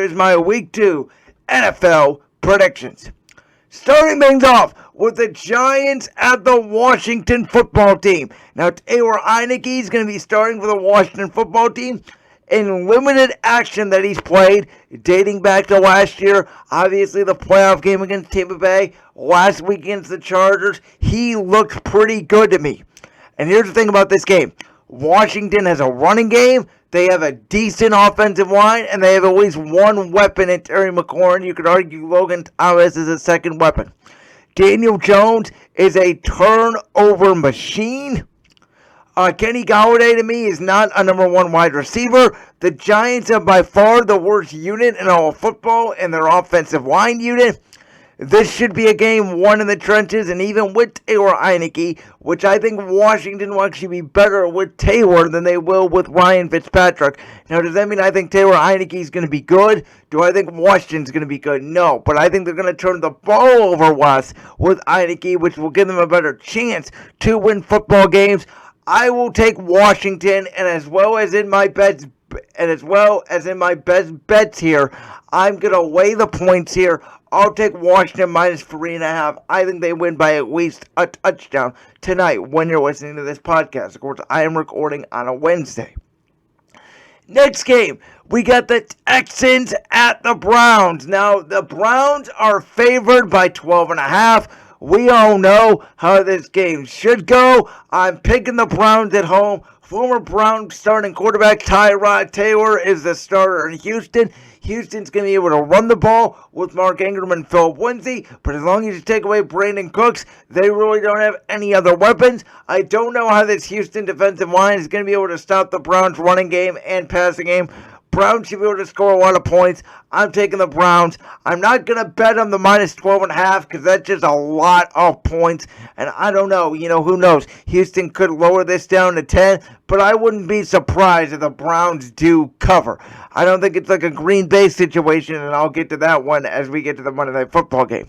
is my Week 2 NFL predictions. Starting things off with the Giants at the Washington football team. Now, Taylor Heinicke is going to be starting for the Washington football team in limited action that he's played dating back to last year. Obviously, the playoff game against Tampa Bay, last week against the Chargers, he looked pretty good to me. And here's the thing about this game. Washington has a running game, they have a decent offensive line, and they have at least one weapon in Terry McLaurin. You could argue Logan Thomas is a second weapon. Daniel Jones is a turnover machine. Kenny Golladay, to me, is not a number one wide receiver. The Giants are by far the worst unit in all of football in their offensive line unit. This should be a game won in the trenches, and even with Taylor Heinicke, which I think Washington will actually be better with Taylor than they will with Ryan Fitzpatrick. Now, does that mean I think Taylor Heinicke is going to be good? Do I think Washington's going to be good? No, but I think they're going to turn the ball over less with Heinicke, which will give them a better chance to win football games. I will take Washington, and as well as in my best bets here, I'm going to weigh the points here. I'll take Washington minus 3.5. I think they win by at least a touchdown tonight when you're listening to this podcast. Of course, I am recording on a Wednesday. Next game, we got the Texans at the Browns. Now, the Browns are favored by 12.5. We all know how this game should go. I'm picking the Browns at home. Former Browns starting quarterback Tyrod Taylor is the starter in Houston. Houston's going to be able to run the ball with Mark Ingram and Philip Lindsay, but as long as you take away Brandon Cooks, they really don't have any other weapons. I don't know how this Houston defensive line is going to be able to stop the Browns' running game and passing game. Browns should be able to score a lot of points. I'm taking the Browns. I'm not going to bet on the minus 12.5 because that's just a lot of points. And I don't know. Who knows? Houston could lower this down to 10, but I wouldn't be surprised if the Browns do cover. I don't think it's like a Green Bay situation, and I'll get to that one as we get to the Monday Night Football game.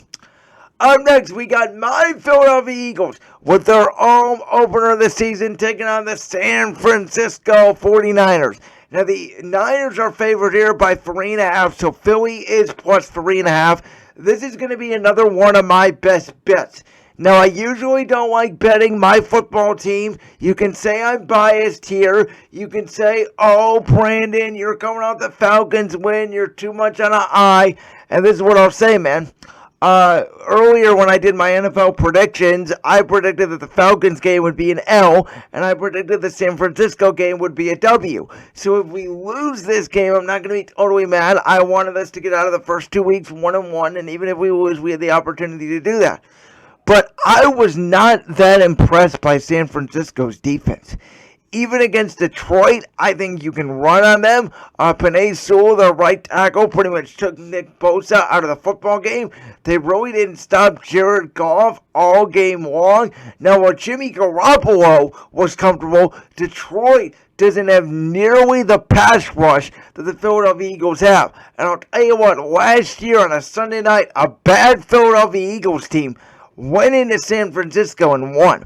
Up next, we got my Philadelphia Eagles with their home opener of the season taking on the San Francisco 49ers. Now, the Niners are favored here by 3.5, so Philly is plus 3.5. This is going to be another one of my best bets. Now, I usually don't like betting my football team. You can say I'm biased here. You can say, oh, Brandon, you're coming off the Falcons win. You're too much on an eye. And this is what I'll say, man. Earlier when I did my NFL predictions, I predicted that the Falcons game would be an L, and I predicted the San Francisco game would be a W. So if we lose this game, I'm not going to be totally mad. I wanted us to get out of the first 2 weeks 1-1, and even if we lose, we had the opportunity to do that. But I was not that impressed by San Francisco's defense. Even against Detroit, I think you can run on them. Penei Sewell, the right tackle, pretty much took Nick Bosa out of the football game. They really didn't stop Jared Goff all game long. Now, while Jimmy Garoppolo was comfortable, Detroit doesn't have nearly the pass rush that the Philadelphia Eagles have. And I'll tell you what, last year on a Sunday night, a bad Philadelphia Eagles team went into San Francisco and won.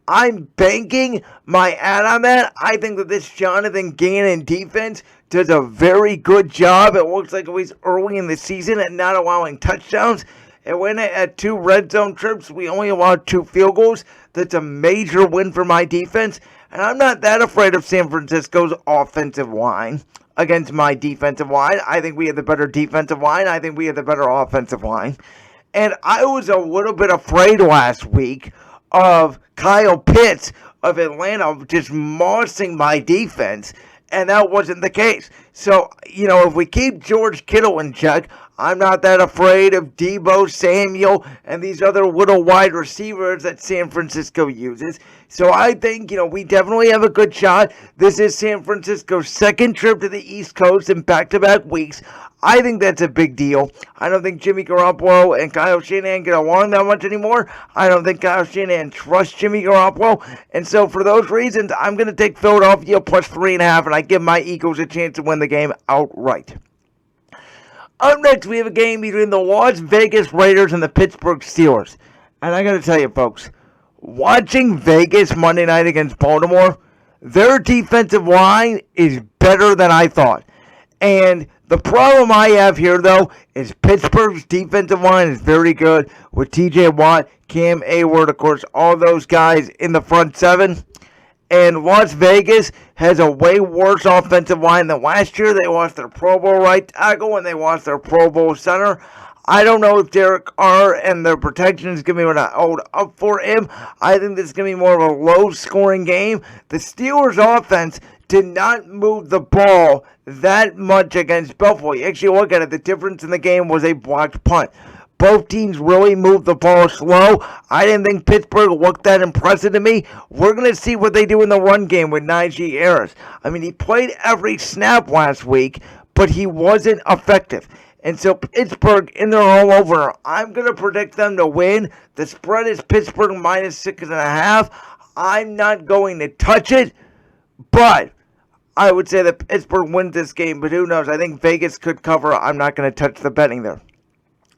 I'm banking my ad on that. I think that this Jonathan Gannon defense does a very good job. It looks like it was early in the season at not allowing touchdowns. And when it had 2 red zone trips, we only allowed 2 field goals. That's a major win for my defense. And I'm not that afraid of San Francisco's offensive line against my defensive line. I think we have the better defensive line. I think we have the better offensive line. And I was a little bit afraid last week of Kyle Pitts of Atlanta just mossing my defense, and that wasn't the case. So, if we keep George Kittle in check, I'm not that afraid of Deebo Samuel and these other little wide receivers that San Francisco uses. So I think, we definitely have a good shot. This is San Francisco's second trip to the East Coast in back-to-back weeks. I think that's a big deal. I don't think Jimmy Garoppolo and Kyle Shanahan get along that much anymore. I don't think Kyle Shanahan trusts Jimmy Garoppolo. And so for those reasons, I'm going to take Philadelphia plus 3.5, and I give my Eagles a chance to win the game outright. Up next, we have a game between the Las Vegas Raiders and the Pittsburgh Steelers. And I got to tell you, folks, watching Vegas Monday night against Baltimore, their defensive line is better than I thought. And The problem I have here, though, is Pittsburgh's defensive line is very good with T.J. Watt, Cam Hayward, of course, all those guys in the front seven. And Las Vegas has a way worse offensive line than last year. They lost their Pro Bowl right tackle and they lost their Pro Bowl center. I don't know if Derek Carr and their protection is going to be hold up for him. I think this is going to be more of a low-scoring game. The Steelers' offense did not move the ball that much against Buffalo. You actually look at it, the difference in the game was a blocked punt. Both teams really moved the ball slow. I didn't think Pittsburgh looked that impressive to me. We're going to see what they do in the run game with Najee Harris. I mean, he played every snap last week, but he wasn't effective. And so Pittsburgh in their home opener, I'm going to predict them to win. The spread is Pittsburgh -6.5. I'm not going to touch it, but I would say that Pittsburgh wins this game, but who knows? I think Vegas could cover. I'm not going to touch the betting there.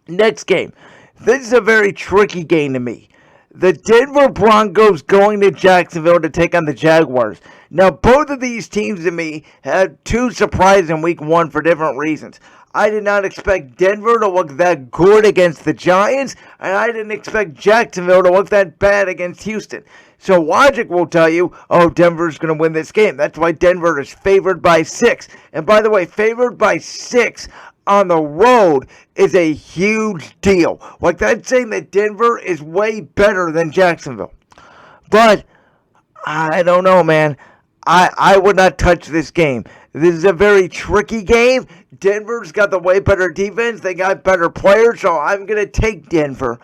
Next game. This is a very tricky game to me. The Denver Broncos going to Jacksonville to take on the Jaguars. Now, both of these teams to me had two surprises in week one for different reasons. I did not expect Denver to look that good against the Giants, and I didn't expect Jacksonville to look that bad against Houston. So logic will tell you, oh, Denver's going to win this game. That's why Denver is favored by 6. And by the way, favored by 6 on the road is a huge deal. Like, that's saying that Denver is way better than Jacksonville. But I don't know, man. I would not touch this game. This is a very tricky game. Denver's got the way better defense. They got better players, so I'm going to take Denver.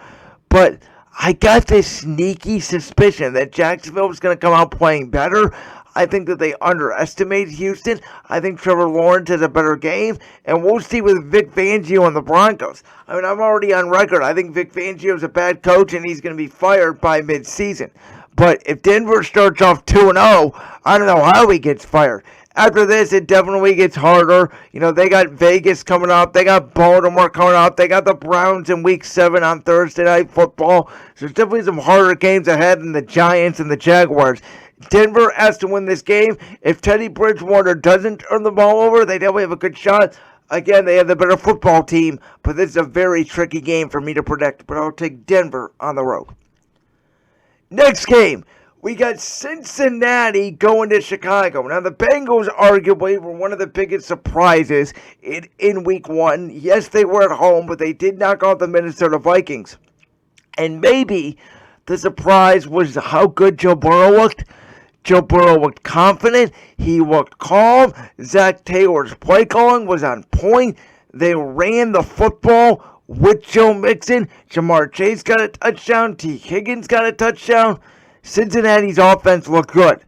But I got this sneaky suspicion that Jacksonville is going to come out playing better. I think that they underestimate Houston. I think Trevor Lawrence has a better game. And we'll see with Vic Fangio and the Broncos. I mean, I'm already on record. I think Vic Fangio is a bad coach and he's going to be fired by midseason. But if Denver starts off 2-0, I don't know how he gets fired. After this, it definitely gets harder. You know, they got Vegas coming up. They got Baltimore coming up. They got the Browns in Week 7 on Thursday Night Football. So there's definitely some harder games ahead than the Giants and the Jaguars. Denver has to win this game. If Teddy Bridgewater doesn't turn the ball over, they definitely have a good shot. Again, they have the better football team, but this is a very tricky game for me to predict. But I'll take Denver on the road. Next game, we got Cincinnati going to Chicago. Now, the Bengals arguably were one of the biggest surprises in Week 1. Yes, they were at home, but they did knock out the Minnesota Vikings. And maybe the surprise was how good Joe Burrow looked. Joe Burrow looked confident. He looked calm. Zach Taylor's play calling was on point. They ran the football with Joe Mixon. Jamar Chase got a touchdown. T. Higgins got a touchdown. Cincinnati's offense looked good.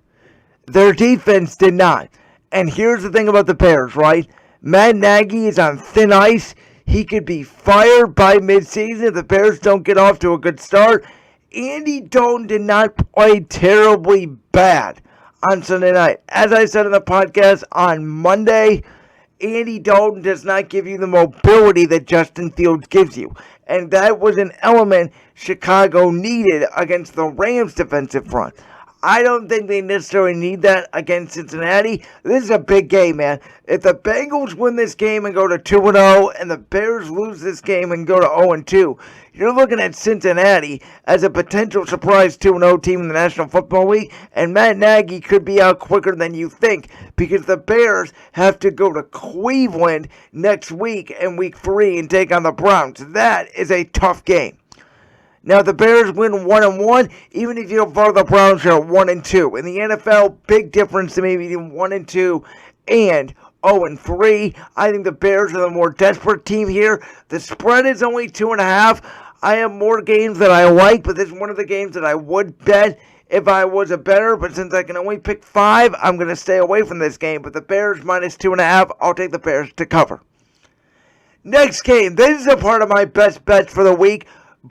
Their defense did not. And here's the thing about the Bears, right? Matt Nagy is on thin ice. He could be fired by midseason if the Bears don't get off to a good start. Andy Dalton did not play terribly bad on Sunday night. As I said in the podcast on Monday, Andy Dalton does not give you the mobility that Justin Fields gives you. And that was an element Chicago needed against the Rams defensive front. I don't think they necessarily need that against Cincinnati. This is a big game, man. If the Bengals win this game and go to 2-0, and the Bears lose this game and go to 0-2, you're looking at Cincinnati as a potential surprise 2-0 team in the National Football League, and Matt Nagy could be out quicker than you think because the Bears have to go to Cleveland next week in Week 3 and take on the Browns. That is a tough game. Now, the Bears win 1-1, even if you don't follow the Browns are 1-2. In the NFL, big difference to me between 1-2 and 0-3. I think the Bears are the more desperate team here. The spread is only 2.5. I have more games that I like, but this is one of the games that I would bet if I was a bettor. But since I can only pick 5, I'm going to stay away from this game. But the Bears minus 2.5, I'll take the Bears to cover. Next game, this is a part of my best bets for the week.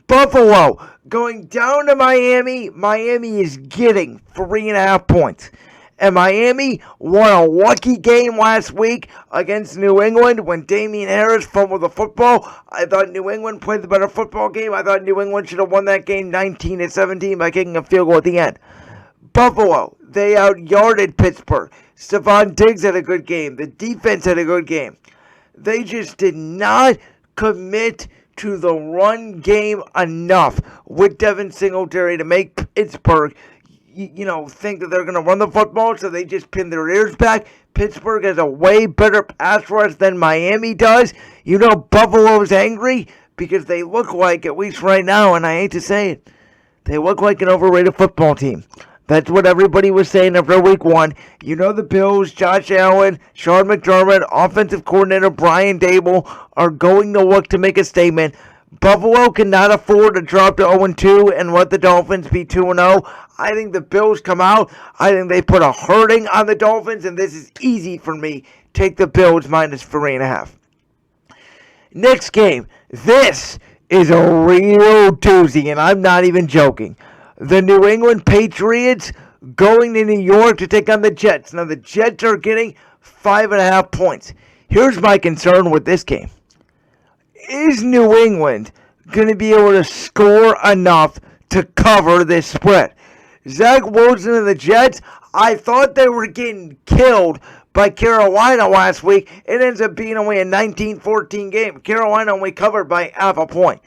Buffalo going down to Miami. Miami is getting 3.5 points. And Miami won a lucky game last week against New England when Damian Harris fumbled the football. I thought New England played the better football game. I thought New England should have won that game 19-17 by kicking a field goal at the end. Buffalo, they out-yarded Pittsburgh. Stephon Diggs had a good game. The defense had a good game. They just did not commit to the run game enough with Devin Singletary to make Pittsburgh, think that they're going to run the football, so they just pin their ears back. Pittsburgh has a way better pass rush than Miami does. Buffalo's angry because they look like, at least right now, and I hate to say it, they look like an overrated football team. That's what everybody was saying after week 1. The Bills, Josh Allen, Sean McDermott, offensive coordinator Brian Daboll are going to look to make a statement. Buffalo cannot afford to drop to 0-2 and let the Dolphins be 2-0. I think the Bills come out. I think they put a hurting on the Dolphins, and this is easy for me. Take the Bills minus 3.5. Next game. This is a real doozy, and I'm not even joking. The New England Patriots going to New York to take on the Jets. Now, the Jets are getting 5.5 points. Here's my concern with this game. Is New England going to be able to score enough to cover this spread? Zach Wilson and the Jets, I thought they were getting killed by Carolina last week. It ends up being only a 19-14 game. Carolina only covered by half a point.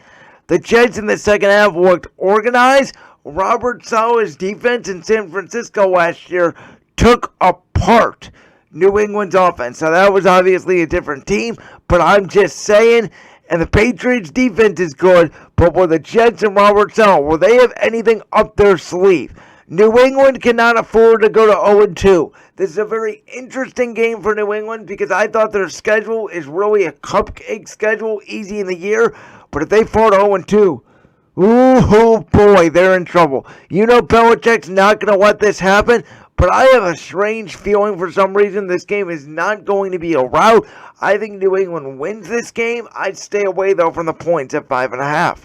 The Jets in the second half looked organized. Robert Saleh's defense in San Francisco last year took apart New England's offense. Now, that was obviously a different team, but I'm just saying, and the Patriots' defense is good, but will the Jets and Robert Saleh, will they have anything up their sleeve? New England cannot afford to go to 0-2. This is a very interesting game for New England because I thought their schedule is really a cupcake schedule, easy in the year, but if they fall to 0-2, ooh, boy, they're in trouble. Belichick's not going to let this happen, but I have a strange feeling for some reason this game is not going to be a rout. I think New England wins this game. I'd stay away, though, from the points at 5.5.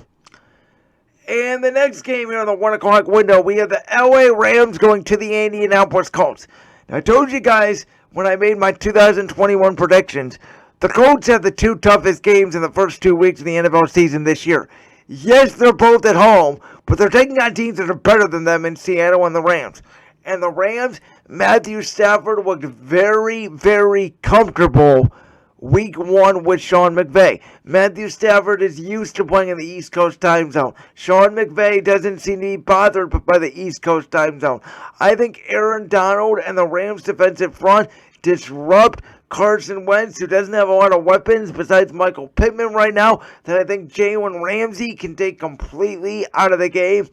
And the next game here in the 1 o'clock window, we have the LA Rams going to the Indianapolis Colts. Now, I told you guys when I made my 2021 predictions, the Colts have the 2 toughest games in the first 2 weeks of the NFL season this year. Yes, they're both at home, but they're taking on teams that are better than them in Seattle and the Rams. And the Rams, Matthew Stafford looked very, very comfortable week 1 with Sean McVay. Matthew Stafford is used to playing in the East Coast time zone. Sean McVay doesn't seem to be bothered by the East Coast time zone. I think Aaron Donald and the Rams defensive front disrupt Carson Wentz, who doesn't have a lot of weapons besides Michael Pittman right now, that I think Jalen Ramsey can take completely out of the game.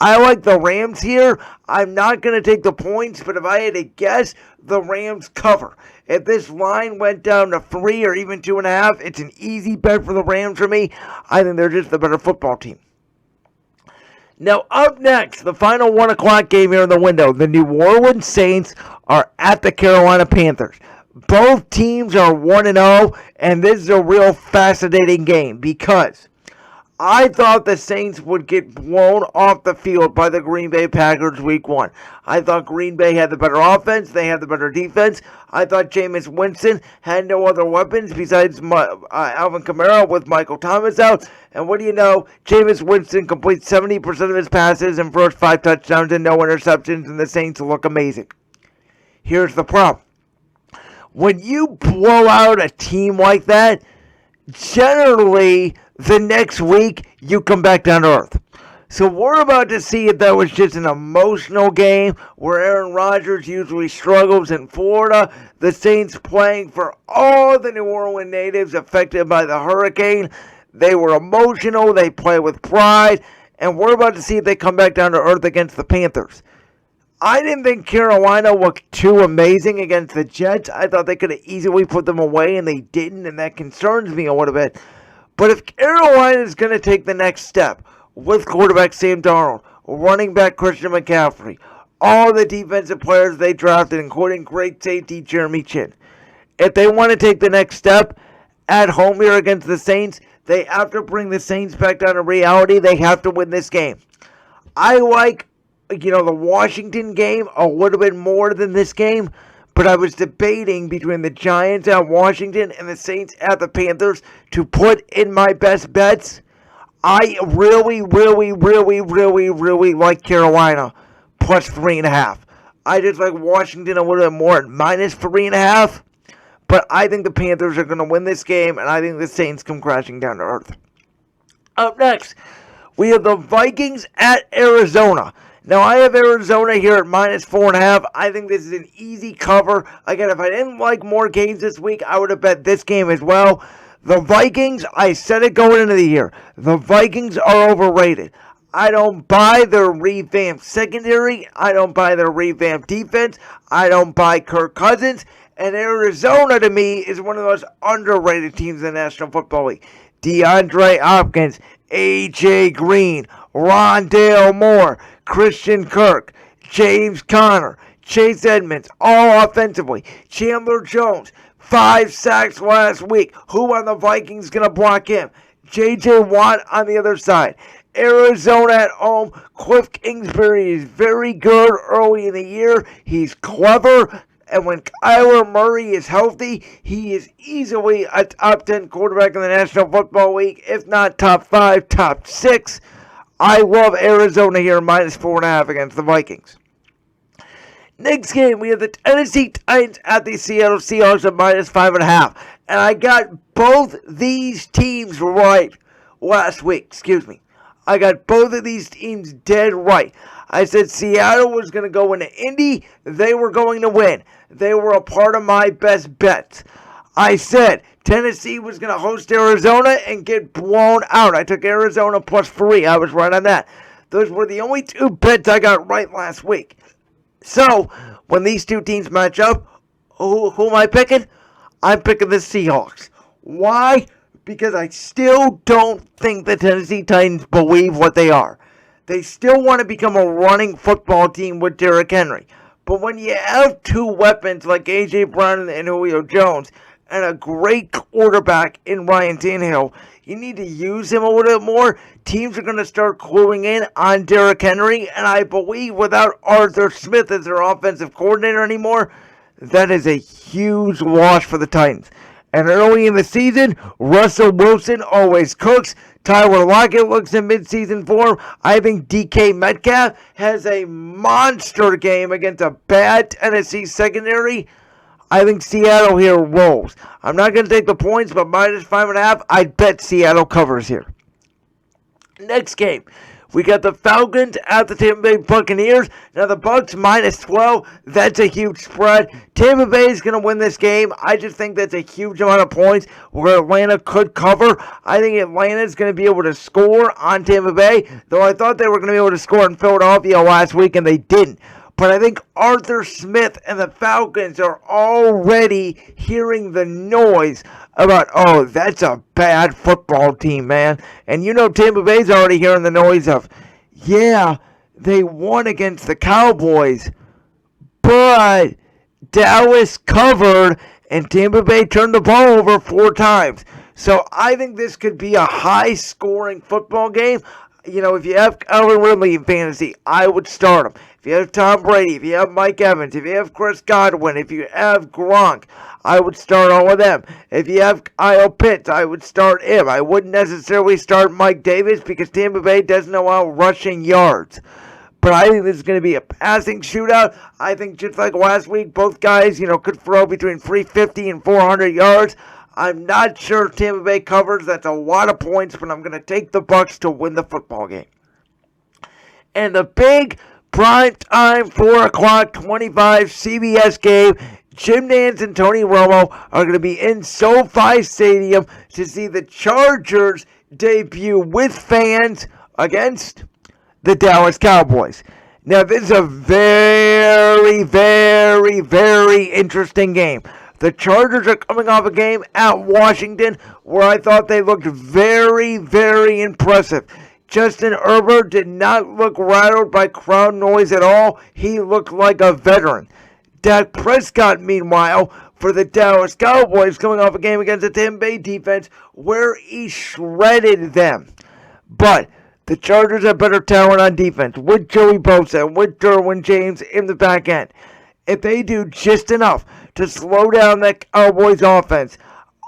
I like the Rams here. I'm not going to take the points, but if I had to guess, the Rams cover. If this line went down to 3 or even 2.5, it's an easy bet for the Rams for me. I think they're just the better football team. Now, up next, the final 1 o'clock game here in the window. The New Orleans Saints are at the Carolina Panthers. Both teams are 1-0, and this is a real fascinating game because I thought the Saints would get blown off the field by the Green Bay Packers week 1. I thought Green Bay had the better offense. They had the better defense. I thought Jameis Winston had no other weapons besides Alvin Kamara with Michael Thomas out. And what do you know? Jameis Winston completes 70% of his passes and throws 5 touchdowns and no interceptions, and the Saints look amazing. Here's the problem. When you blow out a team like that, generally the next week you come back down to earth. So we're about to see if that was just an emotional game where Aaron Rodgers usually struggles in Florida. The Saints playing for all the New Orleans natives affected by the hurricane. They were emotional. They play with pride. And we're about to see if they come back down to earth against the Panthers. I didn't think Carolina looked too amazing against the Jets. I thought they could have easily put them away, and they didn't, and that concerns me a little bit. But if Carolina is going to take the next step with quarterback Sam Darnold, running back Christian McCaffrey, all the defensive players they drafted, including great safety Jeremy Chin, if they want to take the next step at home here against the Saints, they have to bring the Saints back down to reality. They have to win this game. I like the Washington game a little bit more than this game, but I was debating between the Giants at Washington and the Saints at the Panthers to put in my best bets. I really, really, really, really, really like Carolina plus 3.5. I just like Washington a little bit more at minus 3.5, but I think the Panthers are going to win this game, and I think the Saints come crashing down to earth. Up next, we have the Vikings at Arizona. Now, I have Arizona here at -4.5. I think this is an easy cover. Again, if I didn't like more games this week, I would have bet this game as well. The Vikings, I said it going into the year, the Vikings are overrated. I don't buy their revamped secondary. I don't buy their revamped defense. I don't buy Kirk Cousins. And Arizona, to me, is one of the most underrated teams in the National Football League. DeAndre Hopkins, A.J. Green, Rondale Moore, Christian Kirk, James Conner, Chase Edmonds, all offensively. Chandler Jones, 5 sacks last week. Who on the Vikings going to block him? J.J. Watt on the other side. Arizona at home. Cliff Kingsbury is very good early in the year. He's clever. And when Kyler Murray is healthy, he is easily a top 10 quarterback in the National Football League, if not top 5, top 6. I love Arizona here, -4.5 against the Vikings. Next game, we have the Tennessee Titans at the Seattle Seahawks at -5.5. And I got both these teams right last week. I got both of these teams dead right. I said Seattle was going to go into Indy. They were going to win. They were a part of my best bets. I said Tennessee was going to host Arizona and get blown out. I took Arizona +3. I was right on that. Those were the only 2 bets I got right last week. So, when these 2 teams match up, who am I picking? I'm picking the Seahawks. Why? Because I still don't think the Tennessee Titans believe what they are. They still want to become a running football team with Derrick Henry. But when you have 2 weapons like A.J. Brown and Julio Jones, and a great quarterback in Ryan Tannehill, you need to use him a little bit more. Teams are going to start cluing in on Derrick Henry, and I believe without Arthur Smith as their offensive coordinator anymore, that is a huge loss for the Titans. And early in the season, Russell Wilson always cooks. Tyler Lockett looks in midseason form. I think DK Metcalf has a monster game against a bad Tennessee secondary. I think Seattle here rolls. I'm not going to take the points, but -5.5, I'd bet Seattle covers here. Next game, we got the Falcons at the Tampa Bay Buccaneers. Now the Bucs -12, that's a huge spread. Tampa Bay is going to win this game. I just think that's a huge amount of points where Atlanta could cover. I think Atlanta is going to be able to score on Tampa Bay, though I thought they were going to be able to score in Philadelphia last week, and they didn't. But I think Arthur Smith and the Falcons are already hearing the noise about, oh, that's a bad football team, man. And you know Tampa Bay's already hearing the noise of, yeah, they won against the Cowboys, but Dallas covered and Tampa Bay turned the ball over 4 times. So I think this could be a high-scoring football game. You know, if you have Calvin Ridley in fantasy, I would start him. If you have Tom Brady, if you have Mike Evans, if you have Chris Godwin, if you have Gronk, I would start all of them. If you have Kyle Pitts, I would start him. I wouldn't necessarily start Mike Davis because Tampa Bay doesn't allow rushing yards. But I think this is going to be a passing shootout. I think just like last week, both guys, could throw between 350 and 400 yards. I'm not sure if Tampa Bay covers. That's a lot of points, but I'm going to take the Bucs to win the football game. And the big prime time 4 o'clock 25 CBS game, Jim Nantz and Tony Romo are going to be in SoFi Stadium to see the Chargers debut with fans against the Dallas Cowboys. Now, this is a very, very, very interesting game. The Chargers are coming off a game at Washington where I thought they looked very, very impressive. Justin Herbert did not look rattled by crowd noise at all. He looked like a veteran. Dak Prescott, meanwhile, for the Dallas Cowboys, coming off a game against the Tampa Bay defense where he shredded them. But the Chargers have better talent on defense with Joey Bosa, with Derwin James in the back end. If they do just enough to slow down that Cowboys offense,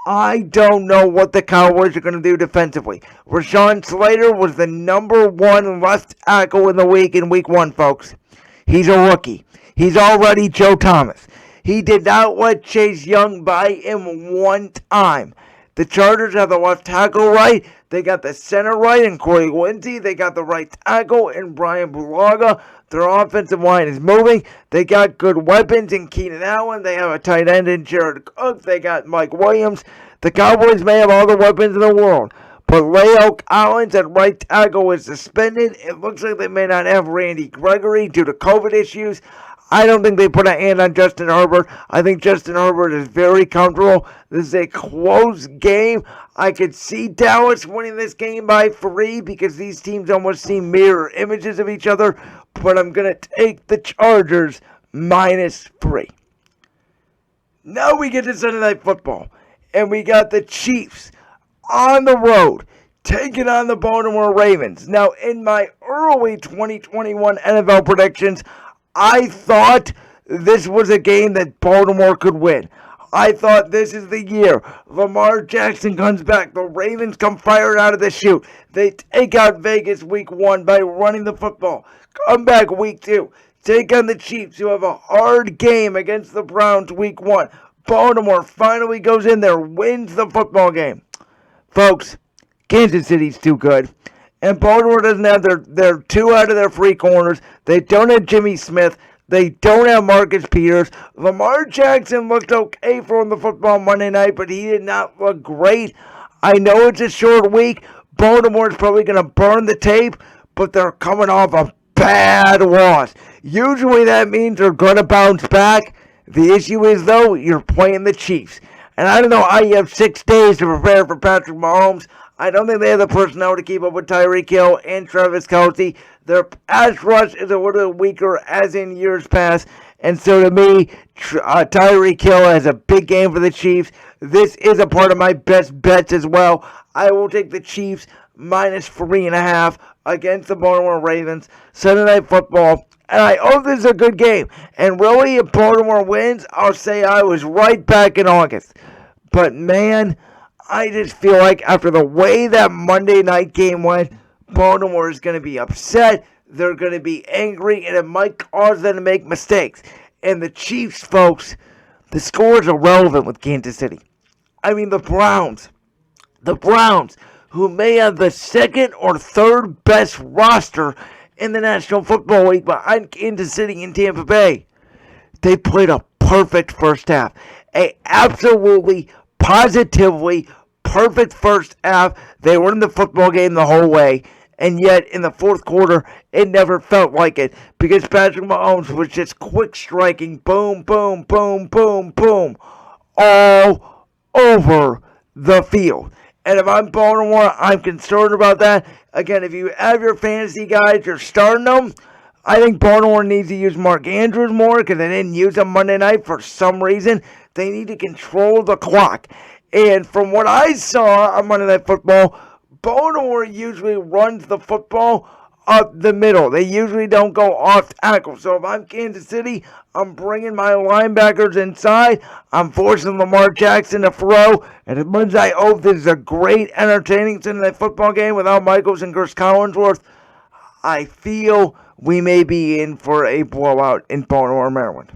I don't know what the Cowboys are going to do defensively. Rashawn Slater was the #1 left tackle in the league in week 1, folks. He's a rookie. He's already Joe Thomas. He did not let Chase Young by him one time. The Chargers have the left tackle right. They got the center right in Corey Lindsey. They got the right tackle in Brian Bulaga. Their offensive line is moving. They got good weapons in Keenan Allen. They have a tight end in Jared Cook. They got Mike Williams. The Cowboys may have all the weapons in the world, but La'el Collins at right tackle is suspended. It looks like they may not have Randy Gregory due to COVID issues. I don't think they put a hand on Justin Herbert. I think Justin Herbert is very comfortable. This is a close game. I could see Dallas winning this game by 3 because these teams almost seem mirror images of each other. But I'm going to take the Chargers -3. Now we get to Sunday Night Football. And we got the Chiefs on the road taking on the Baltimore Ravens. Now, in my early 2021 NFL predictions, I thought this was a game that Baltimore could win. I thought this is the year. Lamar Jackson comes back. The Ravens come fired out of the chute. They take out Vegas week 1 by running the football. Come back week 2. Take on the Chiefs, who have a hard game against the Browns week 1. Baltimore finally goes in there, wins the football game. Folks, Kansas City's too good. And Baltimore doesn't have their 2 out of their 3 corners. They don't have Jimmy Smith. They don't have Marcus Peters. Lamar Jackson looked okay throwing the football Monday night, but he did not look great. I know it's a short week. Baltimore's probably going to burn the tape, but they're coming off a bad loss. Usually that means they're going to bounce back. The issue is, though, you're playing the Chiefs. And I don't know how you have 6 days to prepare for Patrick Mahomes. I don't think they have the personnel to keep up with Tyreek Hill and Travis Kelce. Their pass rush is a little weaker as in years past. And so to me, Tyreek Hill has a big game for the Chiefs. This is a part of my best bets as well. I will take the Chiefs -3.5 against the Baltimore Ravens. Sunday Night Football. And I hope this is a good game. And really, if Baltimore wins, I'll say I was right back in August. But man, I just feel like after the way that Monday night game went, Baltimore is going to be upset. They're going to be angry, and it might cause them to make mistakes. And the Chiefs, folks, the scores are relevant with Kansas City. I mean, the Browns, who may have the second or third best roster in the National Football League behind Kansas City and Tampa Bay, they played a perfect first half. A absolutely, positively perfect first half. They were in the football game the whole way. And yet, in the fourth quarter, it never felt like it. Because Patrick Mahomes was just quick striking. Boom, boom, boom, boom, boom. All over the field. And if I'm Baltimore, I'm concerned about that. Again, if you have your fantasy guys, you're starting them. I think Baltimore needs to use Mark Andrews more because they didn't use him Monday night for some reason. They need to control the clock. And from what I saw on Monday Night Football, Baltimore usually runs the football up the middle. They usually don't go off tackle. So if I'm Kansas City, I'm bringing my linebackers inside. I'm forcing Lamar Jackson to throw. And as much as I hope this is a great, entertaining Sunday Night Football game without Michaels and Chris Collinsworth, I feel we may be in for a blowout in Baltimore, Maryland.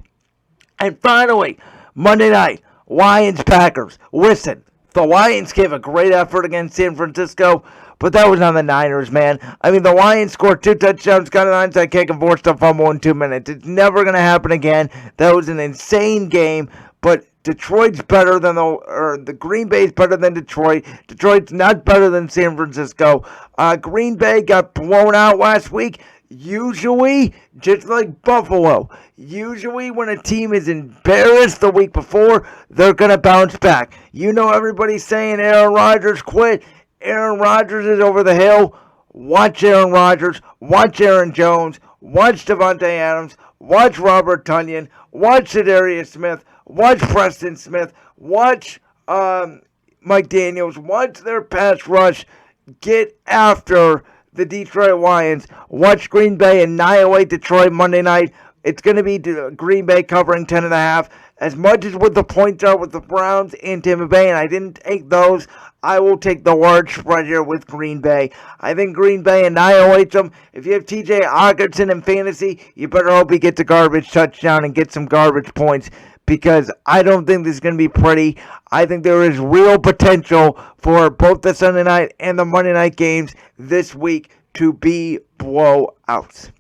And finally, Monday night, Lions-Packers. Listen, the Lions gave a great effort against San Francisco, but that was on the Niners, man. I mean, the Lions scored 2 touchdowns, got an onside kick, and forced a fumble in 2 minutes. It's never going to happen again. That was an insane game, but Detroit's better than the Green Bay's better than Detroit. Detroit's not better than San Francisco. Green Bay got blown out last week. Usually, just like Buffalo, usually when a team is embarrassed the week before, they're going to bounce back. You know everybody's saying Aaron Rodgers quit. Aaron Rodgers is over the hill. Watch Aaron Rodgers. Watch Aaron Jones. Watch Devontae Adams. Watch Robert Tonyan. Watch Za'Darius Smith. Watch Preston Smith. Watch Mike Daniels. Watch their pass rush. Get after the Detroit Lions. Watch Green Bay annihilate Detroit Monday night. It's going to be Green Bay covering 10.5. As much as what the points are with the Browns and Tampa Bay, and I didn't take those, I will take the large spread here with Green Bay. I think Green Bay annihilates them. If you have TJ Hockenson in fantasy, you better hope he gets a garbage touchdown and get some garbage points, because I don't think this is going to be pretty. I think there is real potential for both the Sunday night and the Monday night games this week to be blowouts.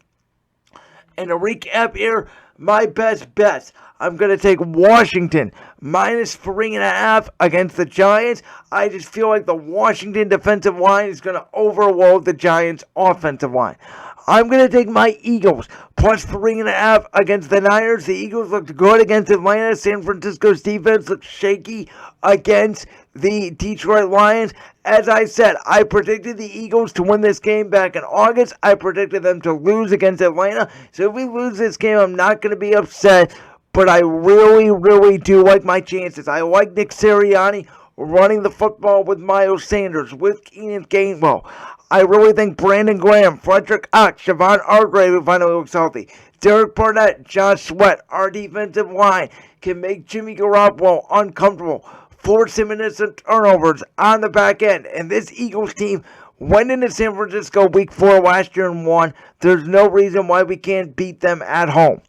And to recap here, my best bets. I'm going to take Washington minus 3.5 against the Giants. I just feel like the Washington defensive line is going to overload the Giants' offensive line. I'm going to take my Eagles plus 3.5 against the Niners. The Eagles looked good against Atlanta. San Francisco's defense looked shaky against the Detroit Lions. As I said, I predicted the Eagles to win this game back in August. I predicted them to lose against Atlanta. So if we lose this game, I'm not going to be upset. But I really, really do like my chances. I like Nick Sirianni running the football with Miles Sanders, with Keenan Gainwell. I really think Brandon Graham, Frederick Ox, Javon Hargrave, who finally looks healthy, Derek Barnett, Josh Sweat, our defensive line can make Jimmy Garoppolo uncomfortable, force him into some turnovers on the back end. And this Eagles team went into San Francisco week 4 last year and won. There's no reason why we can't beat them at home.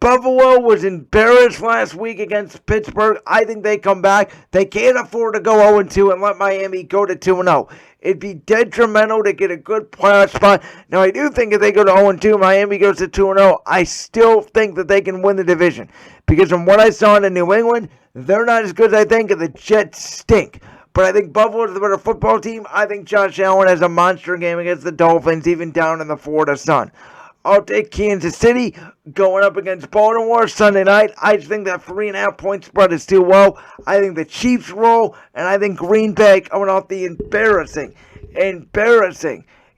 Buffalo was embarrassed last week against Pittsburgh. I think they come back. They can't afford to go 0-2 and let Miami go to 2-0. It'd be detrimental to get a good playoff spot. Now, I do think if they go to 0-2, Miami goes to 2-0, I still think that they can win the division. Because from what I saw in New England, they're not as good as I think, and the Jets stink. But I think Buffalo's the better football team. I think Josh Allen has a monster game against the Dolphins, even down in the Florida sun. I'll take Kansas City going up against Baltimore Sunday night. I just think that 3.5 point spread is too low. I think the Chiefs roll, and I think Green Bay coming off the embarrassing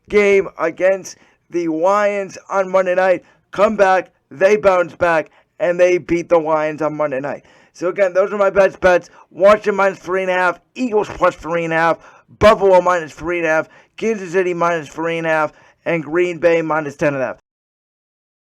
game against the Lions on Monday night. Come back, they bounce back, and they beat the Lions on Monday night. So again, those are my best bets. Washington minus 3.5, Eagles plus 3.5, Buffalo minus 3.5, Kansas City minus 3.5, and Green Bay minus 10.5.